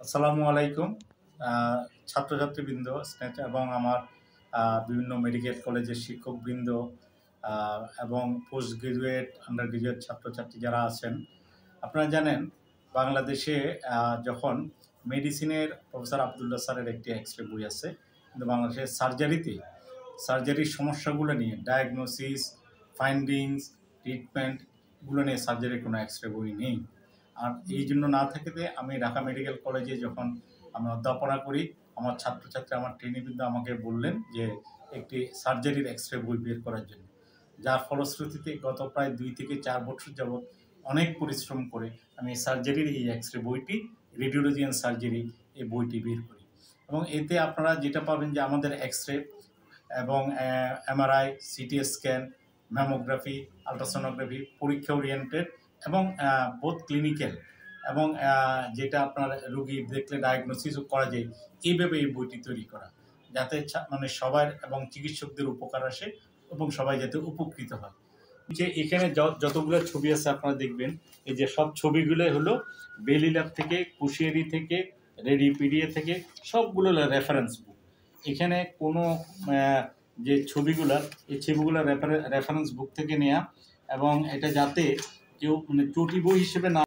আসসালামু আলাইকুম। ছাত্রছাত্রীবৃন্দ এবং আমার বিভিন্ন মেডিকেল কলেজের শিক্ষকবৃন্দ এবং পোস্ট গ্রাজুয়েট, আন্ডার গ্রাজুয়েট ছাত্রছাত্রী যারা আছেন, আপনারা জানেন বাংলাদেশে যখন মেডিসিনের প্রফেসর আবদুল্লাহ স্যারের একটি এক্স-রে বই আছে, কিন্তু বাংলাদেশের সার্জারির সমস্যাগুলো নিয়ে ডায়াগনোসিস, ফাইন্ডিংস, ট্রিটমেন্টগুলো নিয়ে সার্জারির কোনো এক্স-রে বই নেই। আর এই জন্য না থাকতে আমি ঢাকা মেডিকেল কলেজে যখন আমি অধ্যাপনা করি, আমার ছাত্রছাত্রী, আমার ট্রেনিবৃন্দ আমাকে বললেন যে একটি সার্জারির এক্স-রে বই বের করার জন্য। যার ফলশ্রুতিতে গত প্রায় ২ থেকে ৪ বছর যাবৎ অনেক পরিশ্রম করে আমি সার্জারির এই এক্স-রে বইটি, রেডিওলজি অ্যান্ড সার্জারি এই বইটি বের করি। এবং এতে আপনারা যেটা পাবেন যে আমাদের এক্স-রে এবং MRI, CT scan, mammography, ultrasonography পরীক্ষা ওরিয়েন্টেড এবং বোথ ক্লিনিক্যাল এবং যেটা আপনার রোগী দেখলে ডায়াগনোসিসও করা যায়, এইভাবে এই বইটি তৈরি করা, যাতে মানে সবার এবং চিকিৎসকদের উপকার আসে এবং সবাই যাতে উপকৃত হয়। যে এখানে যতগুলো ছবি আছে আপনারা দেখবেন, এই যে সব ছবিগুলো হলো বেলি ল্যাব থেকে, কুশিয়ারি থেকে, রেডিপিডিয়া থেকে, সবগুলো রেফারেন্স বুক। এখানে কোনো যে ছবিগুলো, এই ছবিগুলো রেফারেন্স বুক থেকে নেওয়া, এবং এটা যাতে কেউ মানে চটি বই হিসেবে না